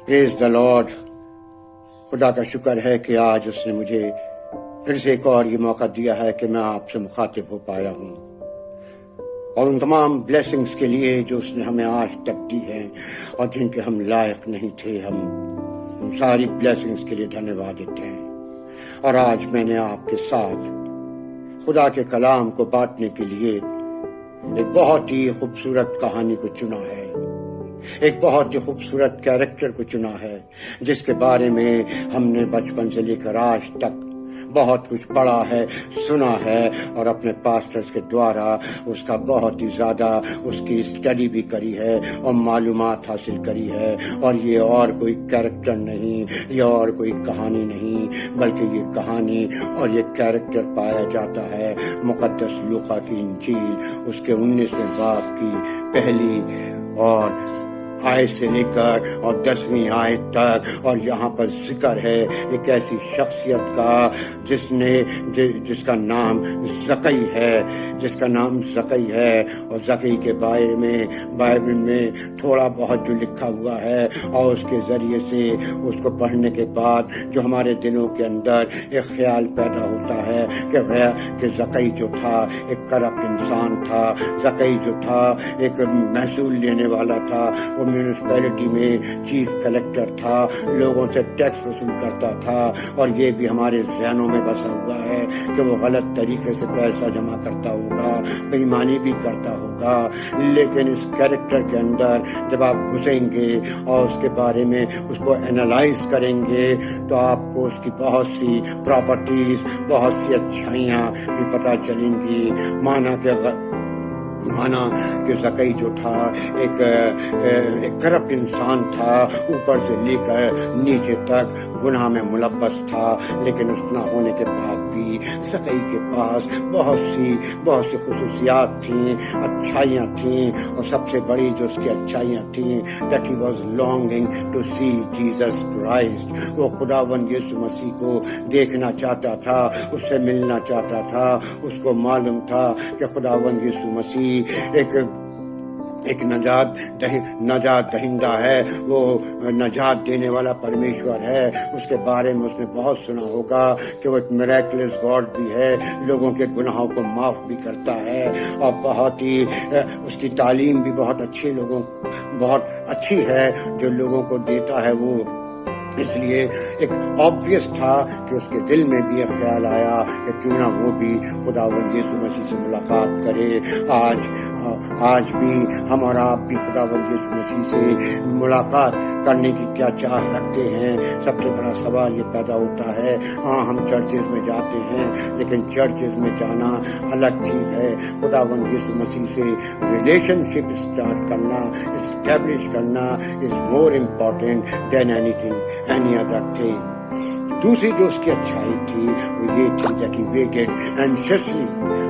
پریز دا lord. خدا کا شکر ہے کہ آج اس نے مجھے پھر سے ایک اور یہ موقع دیا ہے کہ میں آپ سے مخاطب ہو پایا ہوں، اور ان تمام بلیسنگز کے لیے جو اس نے ہمیں آج تک دی ہیں اور جن کے ہم لائق نہیں تھے، ہم ان ساری بلیسنگز کے لیے دھنیواد دیتے ہیں. اور آج میں نے آپ کے ساتھ خدا کے کلام کو بانٹنے کے لیے ایک بہت ہی خوبصورت کہانی کو چنا ہے، ایک بہت ہی خوبصورت کیریکٹر کو چنا ہے جس کے بارے میں ہم نے بچپن سے لے کر آج تک بہت کچھ پڑھا ہے، سنا ہے، اور اپنے پاسٹرز کے دوارا اس کا بہت ہی زیادہ اس کی اسٹڈی بھی کری ہے اور معلومات حاصل کری ہے. اور یہ اور کوئی کیریکٹر نہیں، یہ اور کوئی کہانی نہیں، بلکہ یہ کہانی اور یہ کیریکٹر پایا جاتا ہے مقدس لوقا کی انجیل اس کے 19ویں باب کی پہلی اور آیت سے لے کر اور 10ویں آیت تک. اور یہاں پر ذکر ہے ایک ایسی شخصیت کا جس کا نام زکئی ہے، اور زکئی کے بارے میں بائبل میں تھوڑا بہت جو لکھا ہوا ہے، اور اس کے ذریعے سے اس کو پڑھنے کے بعد جو ہمارے دلوں کے اندر ایک خیال پیدا ہوتا ہے کہ زکئی جو تھا ایک کرپٹ انسان تھا، زکئی جو تھا ایک محصول لینے والا تھا، وہ میونسپیلٹی میں چیف کلیکٹر تھا، لوگوں سے ٹیکس وصول کرتا تھا. اور یہ بھی ہمارے ذہنوں میں بسا ہوا ہے کہ وہ غلط طریقے سے پیسہ جمع کرتا ہوگا، بے ایمانی بھی کرتا ہوگا. لیکن اس کیریکٹر کے اندر جب آپ گھسیں گے اور اس کے بارے میں اس کو اینالائز کریں گے تو آپ کو اس کی بہت سی پراپرٹیز، بہت سی اچھائیاں بھی پتہ چلیں گی. مانا کہ زکئی جو تھا ایک کرپٹ انسان تھا، اوپر سے لے کر نیچے تک گناہ میں ملبس تھا. لیکن اتنا ہونے کے بعد بھی زکئی کے پاس بہت سی خصوصیات تھیں، اچھائیاں تھیں. اور سب سے بڑی جو اس کی اچھائیاں تھیں that he was longing to see Jesus Christ. وہ خداوند یسوع مسیح کو دیکھنا چاہتا تھا، اس سے ملنا چاہتا تھا. اس کو معلوم تھا کہ خداوند یسوع مسیح ایک نجات دہندہ ہے، وہ نجات دینے والا پرمیشور ہے. اس کے بارے میں اس نے بہت سنا ہوگا کہ وہ ایک میریکلس گاڈ بھی ہے، لوگوں کے گناہوں کو معاف بھی کرتا ہے، اور بہت ہی اس کی تعلیم بھی بہت اچھی ہے جو لوگوں کو دیتا ہے وہ. اس لیے ایک آبویس تھا کہ اس کے دل میں بھی ایک خیال آیا کہ کیوں نہ وہ بھی خداوند یسوع مسیح سے ملاقات کرے. آج بھی ہم اور آپ بھی خداوند یسوع مسیح سے ملاقات کرنے کی کیا چاہ رکھتے ہیں؟ سب سے بڑا سوال یہ پیدا ہوتا ہے. ہاں، ہم چرچز میں جاتے ہیں، لیکن چرچز میں جانا الگ چیز ہے. خداوند یسوع مسیح سے ریلیشن شپ اسٹارٹ کرنا، اسٹیبلش کرنا از مور امپورٹنٹ دین any other thing. دوسری جو اس کی اچھائی تھی وہ یہ تھی کہ waited anxiously.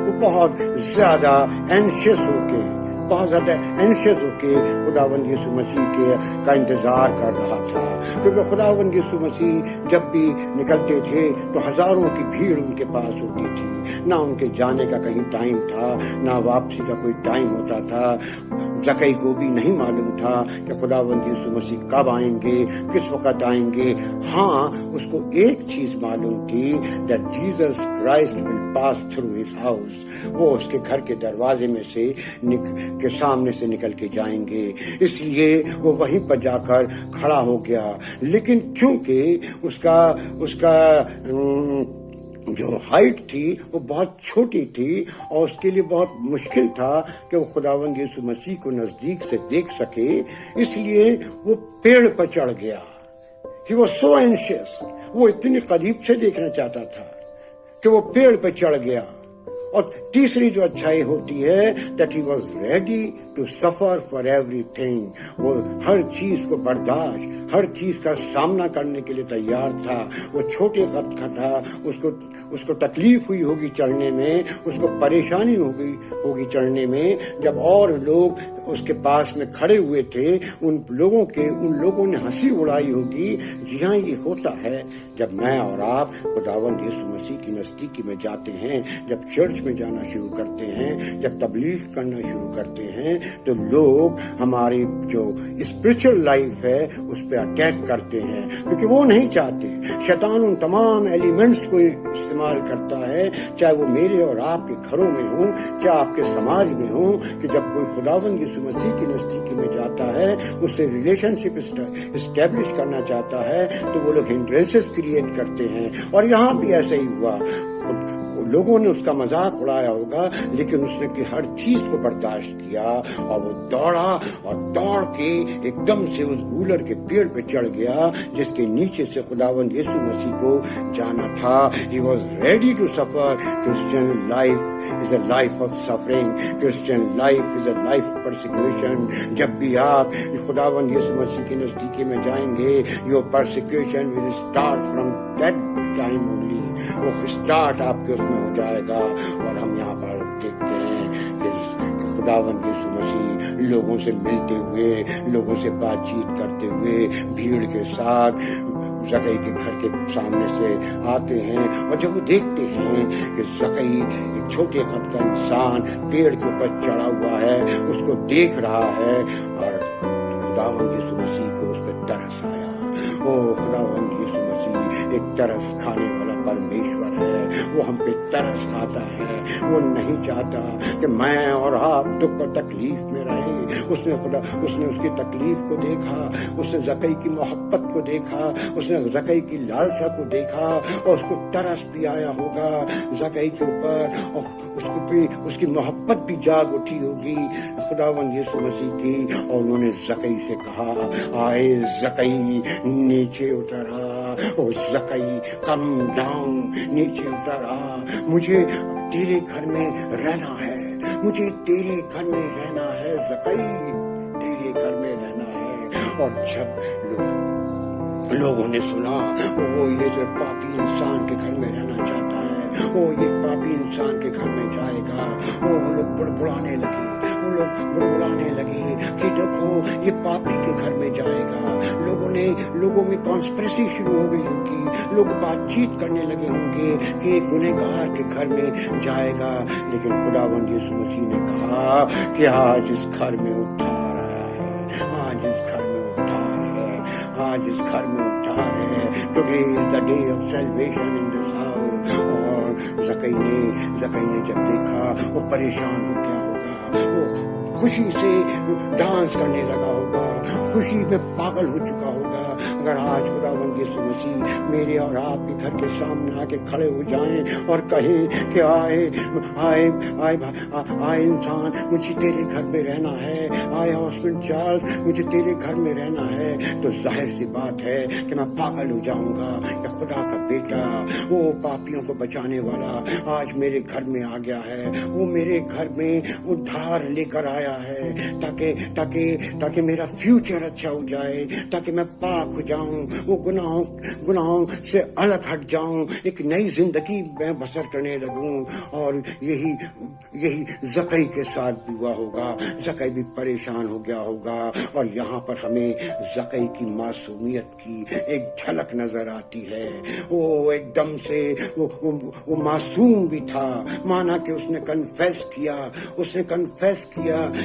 وہ بہت زیادہ اینشیس ہو کے خداوند یسوع مسیح کا انتظار کر رہا تھا. کیونکہ خداوند یسوع مسیح جب بھی نکلتے تھے تو ہزاروں کی بھیڑ ان کے پاس ہوتی تھی. نہ ان کے جانے کا کہیں ٹائم تھا، نہ واپسی کا کوئی ٹائم ہوتا تھا. زکئی کو بھی نہیں معلوم تھا کہ خداوند یسوع مسیح کب آئیں گے، کس وقت آئیں گے. ہاں، اس کو ایک چیز معلوم تھی that Jesus Christ will pass through his house. وہ اس کے گھر کے دروازے میں سے کے سامنے سے نکل کے جائیں گے. اس لیے وہ وہیں پر جا کر کھڑا ہو گیا. لیکن کیونکہ اس کا جو ہائٹ تھی وہ بہت چھوٹی تھی، اور اس کے لیے بہت مشکل تھا کہ وہ خداوند یسوع مسیح کو نزدیک سے دیکھ سکے، اس لیے وہ پیڑ پر چڑھ گیا. He was so anxious. وہ اتنی قریب سے دیکھنا چاہتا تھا کہ وہ پیڑ پہ چڑھ گیا. اور تیسری جو اچھائی ہوتی ہے that he was ready to suffer for everything. وہ ہر چیز کو برداشت، ہر چیز کا سامنا کرنے کے لیے تیار تھا. وہ چھوٹے قد کا تھا، اس کو تکلیف ہوئی ہوگی چڑھنے میں، اس کو پریشانی ہوگی چڑھنے میں. جب اور لوگ اس کے پاس میں کھڑے ہوئے تھے ان لوگوں نے ہنسی اڑائی ہوگی. جی ہاں، یہ ہوتا ہے جب میں اور آپ خداوند یسوع مسیح کی نزدیکی میں جاتے ہیں، جب چرچ میں جانا شروع کرتے ہیں، جب تبلیغ کرنا شروع کرتے ہیں، تو لوگ ہماری جو اسپرچل لائف ہے اس پہ اٹیک کرتے ہیں، کیونکہ وہ نہیں چاہتے. شیطان ان تمام ایلیمنٹس کو استعمال کرتا ہے، چاہے وہ میرے اور آپ کے گھروں میں ہوں، چاہے آپ کے سماج میں ہوں، کہ جب کوئی خداوند یسوع مسیح کی نزدیکی میں جاتا ہے، اس سے ریلیشن شپ اسٹیبلش کرنا چاہتا ہے، تو وہ لوگ ہنڈرنسز کریٹ کرتے ہیں. اور یہاں بھی ایسا ہی ہوا. لوگوں نے اس کا مذاق اڑایا ہوگا، لیکن اس نے کہ ہر چیز کو برداشت کیا، اور وہ دوڑا اور دوڑ کے ایک دم سے اس گولر کے پیڑ پہ چڑھ گیا جس کے نیچے سے خداوند یسوع مسیح کو جانا تھا. He was ready to suffer. Christian life is a life of suffering. Christian life is a life of persecution. جب بھی آپ خداوند یسوع مسیح کی نزدیکی میں جائیں گے، your persecution will start from that time only. وہ اسٹارٹ آپ کے اس میں ہو جائے گا. اور ہم یہاں پر دیکھتے ہیں کہ خداوند یسوع مسیح لوگوں سے ملتے ہوئے، لوگوں سے بات چیت کرتے ہوئے بھیڑ کے ساتھ زکئی کے گھر کے سامنے سے آتے ہیں. اور جب وہ دیکھتے ہیں کہ زکئی ایک چھوٹے قد کا انسان پیڑ کے اوپر چڑھا ہوا ہے، اس کو دیکھ رہا ہے، اور خداوند یسوع مسیح کو اس پہ ترس آیا. خداوند یسوع مسیح ایک ترس کھانے والا پرمیشور ہے. وہ ہم پہ ترس کھاتا ہے. وہ نہیں چاہتا کہ میں اور آپ دکھ اور تکلیف میں رہیں. اس نے اس کی تکلیف کو دیکھا، اس نے زکئی کی محبت کو دیکھا، اس نے زکئی کی لالسا کو دیکھا، اور اس کو ترس بھی آیا ہوگا زکئی کے اوپر، اور اس کی محبت بھی جاگ اٹھی ہوگی خداوند یسوع مسیح کی. اور انہوں نے زکئی سے کہا، آئے زکئی نیچے اتر آ. او زکئی کم ڈاؤن، نیچے اتر آ. مجھے تیرے گھر میں رہنا ہے، مجھے تیرے گھر میں رہنا ہے زکئی، تیرے گھر میں رہنا ہے. اور جب لوگوں نے سنا وہ یہ جو پاپی انسان کے گھر میں رہنا چاہتا ہے، وہ یہ پاپی انسان کے گھر میں جائے گا، وہ لوگ بڑبڑانے لگے. وہ لوگ بڑبڑانے لگے کہ دیکھو یہ پاپی کے گھر میں جائے گا. لوگوں میں کانسپریسی شروع ہو گئی ہوگی، لوگ بات چیت کرنے لگے ہوں گے کہ ایک گنہگار کے گھر میں جائے گا. لیکن خداوند یسوع مسیح نے کہا کہ آج اس گھر میں ادھار آیا ہے، آج اس گھر میں ادھار ہے، آج اس گھر میں ادھار ہے. Today is the day of salvation in this house. اور زکئی نے جب دیکھا وہ پریشان ہو گیا ہوگا، وہ خوشی سے ڈانس کرنے لگا ہوگا، خوشی میں پاگل ہو چکا ہوگا. اگر آج خداوند یسوع مسیح میرے اور آپ کے گھر کے سامنے آ کے کھڑے ہو جائیں اور کہیں کہ آئے انسان، مجھے تیرے گھر میں رہنا ہے، آئے ہاسپٹل چارلز، مجھے تیرے گھر میں رہنا ہے، تو ظاہر سی بات ہے کہ میں پاگل ہو جاؤں گا کہ خدا کا بیٹا، وہ پاپیوں کو بچانے والا آج میرے گھر میں آ گیا ہے. وہ میرے گھر میں ادھار لے کر آیا ہے تاکہ میرا فیوچر اچھا ہو جائے، تاکہ میں پاک ہو جاؤں، وہ گناہوں سے الگ ہٹ جاؤں، ایک نئی زندگی میں بسر کرنے لگوں. اور یہی زکئی کے ساتھ بھی ہوا ہوگا. زکئی بھی پریشان ہو گیا ہوگا. اور یہاں پر ہمیں زکئی کی معصومیت کی ایک جھلک نظر آتی ہے. وہ ایک دم سے وہ معصوم بھی تھا، مانا کہ اس نے کنفیس کیا،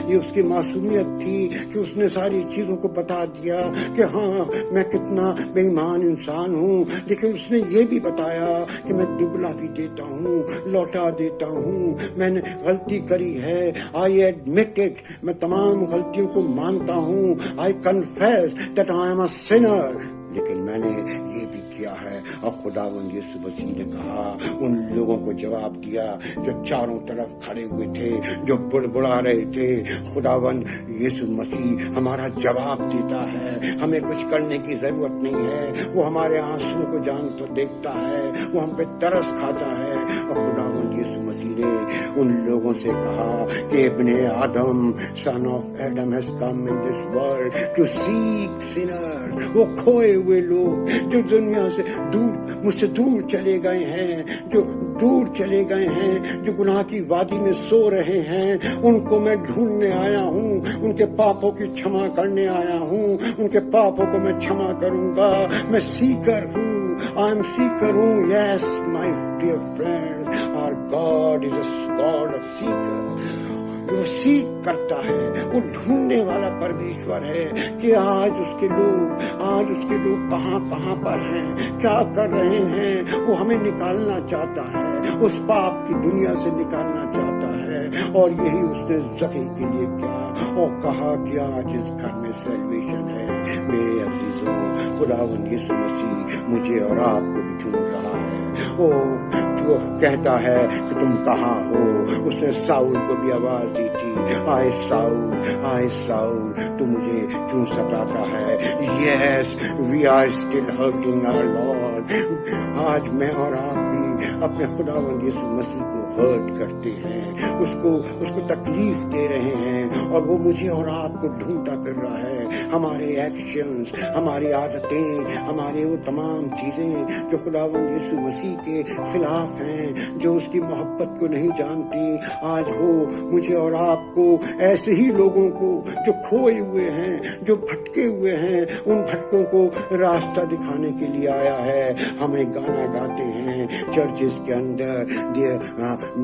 یہ اس کی معصومیت تھی کہ اس نے ساری چیزوں کو بتا دیا کہ ہاں میں کتنا بے ایمان انسان ہوں. لیکن اس نے یہ بھی بتایا کہ میں دبلا بھی دیتا ہوں، لوٹا دیتا ہوں، میں نے غلطی کری ہے. آئی ایڈمٹ اٹ، میں تمام غلطیوں کو مانتا ہوں. I confess that I am a sinner. لیکن میں نے یہ بھی کیا ہے. اور خداوند یسوع مسیح نے کہا، ان لوگوں کو جواب دیا جو چاروں طرف کھڑے ہوئے تھے، جو بڑبڑا رہے تھے. خداوند یسوع مسیح ہمارا جواب دیتا ہے. ہمیں کچھ کرنے کی ضرورت نہیں ہے. وہ ہمارے آنسوں کو جانتا دیکھتا ہے، وہ ہم پہ ترس کھاتا ہے. اور خداوند یسوع مسیح نے ان لوگوں سے کہا کہ ابن آدم، son of Adam has come in this world to seek sinners. وہ کھوئے ہوئے لوگ جو دنیا سے دور، مجھ سے دور چلے گئے ہیں، جو دور چلے گئے ہیں، جو گناہ کی وادی میں سو رہے ہیں، ان کو میں ڈھونڈنے آیا ہوں، ان کے پاپوں کی چھما کرنے آیا ہوں، ان کے پاپوں کو میں چھما کروں گا۔ میں سیکر ہوں، آئی ایم سیکر ہوں۔ Yes my dear friend, our God is a God of seeker. وہ سیکھ کرتا ہے، وہ ڈھونڈنے والا پرمیشور ہے کہ آج اس کے لوگ کہاں کہاں پر ہیں، کیا کر رہے ہیں۔ وہ ہمیں نکالنا چاہتا ہے، اس پاپ کی دنیا سے نکالنا چاہتا ہے، اور یہی اس نے زکی کے لیے کیا، اور کہا کہ آج اس گھر میں سیلویشن ہے۔ میرے عزیزوں، خداوند یسوع مسیح مجھے اور آپ کو بھی ڈھونڈ رہا ہے۔ وہ کہتا ہے کہ تم کہاں ہو۔ اس نے ساؤل کو بھی آواز دی تھی، آئے ساؤل تو مجھے کیوں ستاتا ہے۔ Yes we are still hurting our Lord. آج میں اور آپ بھی اپنے خداوند یسوع مسیح کو ہرٹ کرتے ہیں، اس کو تکلیف دے رہے ہیں، اور وہ مجھے اور آپ کو ڈھونڈتا پھر رہا ہے۔ ہمارے ایکشنز، ہماری عادتیں، ہمارے وہ تمام چیزیں جو خداوند یسوع مسیح کے خلاف ہیں، جو اس کی محبت کو نہیں جانتی، آج وہ مجھے اور آپ کو، ایسے ہی لوگوں کو جو کھوئے ہوئے ہیں، جو بھٹکے ہوئے ہیں، ان بھٹکوں کو راستہ دکھانے کے لیے آیا ہے۔ ہمیں گانا گاتے ہیں چرچز کے اندر،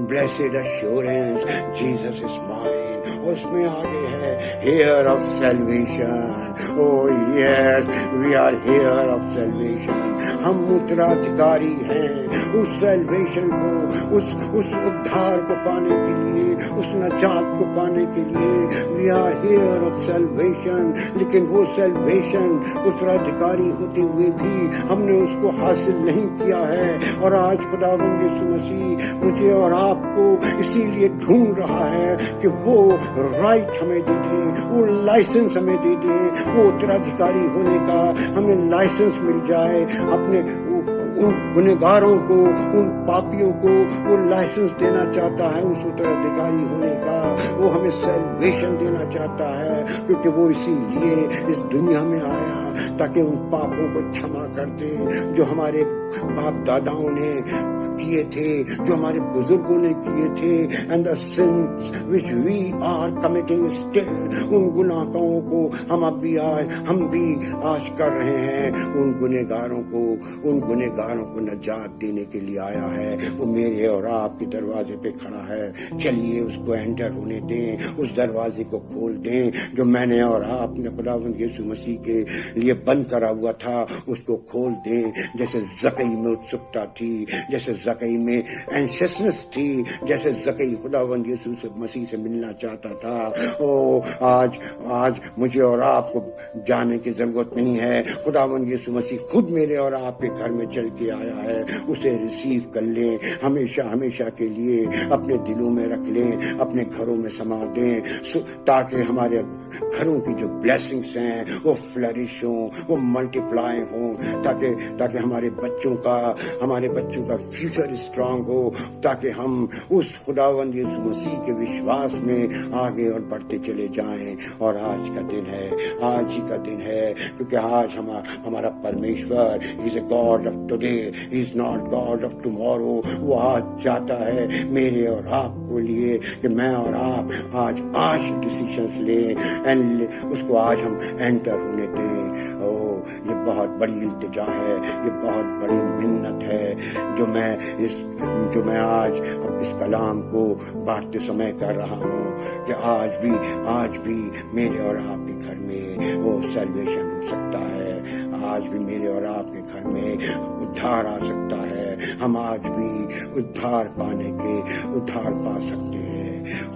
blessed assurance Jesus is mine, اور اس میں آگے ہے heir of salvation. Oh yes, we are here of salvation. ہم اترادھکاری ہیں اس سیلویشن کو، اس ادھار کو پانے کے لیے، اس نجات کو پانے کے لیے۔ we are here of salvation، لیکن وہ سیلویشن اترادھکاری ہوتے ہوئے بھی ہم نے اس کو حاصل نہیں کیا ہے۔ اور آج خداوند یسوع مسیح مجھے اور آپ کو اسی لیے ڈھونڈ رہا ہے کہ وہ رائٹ ہمیں دے دیں، وہ لائسنس ہمیں دے دیں، وہ اترادھکاری ہونے کا ہمیں لائسنس مل جائے۔ اپنے ان گنہگاروں کو، ان پاپیوں کو وہ لائسنس دینا چاہتا ہے اس اترادھکاری ہونے کا۔ وہ ہمیں سیلویشن دینا چاہتا ہے، کیونکہ وہ اسی لیے اس دنیا میں آیا تاکہ ان پاپوں کو چھما کر دے جو ہمارے باپ داداؤں نے کیے تھے، جو ہمارے بزرگوں نے کیے تھے، and the sins which we are committing still، ان گناہوں کو ہم بھی آج کر رہے ہیں۔ ان گنہگاروں کو نجات دینے کے لیے آیا ہے۔ وہ میرے اور آپ کے دروازے پہ کھڑا ہے، چلیے اس کو انٹر ہونے دیں، اس دروازے کو کھول دیں جو میں نے اور آپ نے خداوند یسوع مسیح کے لیے بند کرا ہوا تھا، اس کو کھول دیں۔ جیسے زکی میں اتسکتا تھی، جیسے زکی میں اینشسنس تھی، جیسے زکی خداوند یسوع مسیح سے ملنا چاہتا تھا۔ آج مجھے اور آپ کو جانے کی ضرورت نہیں ہے، خداوند یسوع مسیح خود میرے اور آپ کے گھر میں چل کے آیا ہے۔ اسے ریسیو کر لیں، ہمیشہ کے لیے اپنے دلوں میں رکھ لیں، اپنے گھروں میں سما دیں، تاکہ ہمارے گھروں کی جو بلیسنگس ہیں وہ فلرش ہوں، وہ ملٹیپلائی ہوں، تاکہ ہمارے بچوں کا فیوچر اسٹرانگ ہو، تاکہ ہم اس خداوند یسوع مسیح کے وشواس میں آگے اور بڑھتے چلے جائیں۔ اور آج ہی کا دن ہے، کیونکہ آج ہمارا Parmeshwar is a God of today, he is not God of tomorrow. وہ آج چاہتا ہے میرے اور آپ کو لیے کہ میں اور آپ آج ڈیسیشنز لیں، اس کو آج ہم انٹر ہونے دیں۔ یہ بہت بڑی التجا ہے، یہ بہت بڑی منت ہے جو میں آج اس کلام کو بانٹتے سمے کر رہا ہوں، کہ آج بھی میرے اور آپ کے گھر میں وہ سیلویشن ہو سکتا ہے، آج بھی میرے اور آپ کے گھر میں ادھار آ سکتا ہے، ہم آج بھی ادھار پا سکتے ہیں۔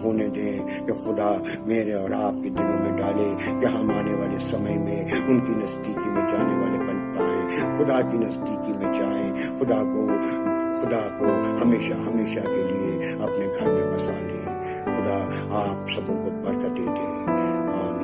ہونے دیں کہ خدا میرے اور آپ کے دلوں میں ڈالے کہ ہم آنے والے سمے میں ان کی نزدیکی میں جانے والے بن پائیں، خدا کی نزدیکی میں جائیں، خدا کو ہمیشہ کے لیے اپنے گھر میں بسا لیں۔ خدا آپ سبوں کو برکتیں دے۔ آمین۔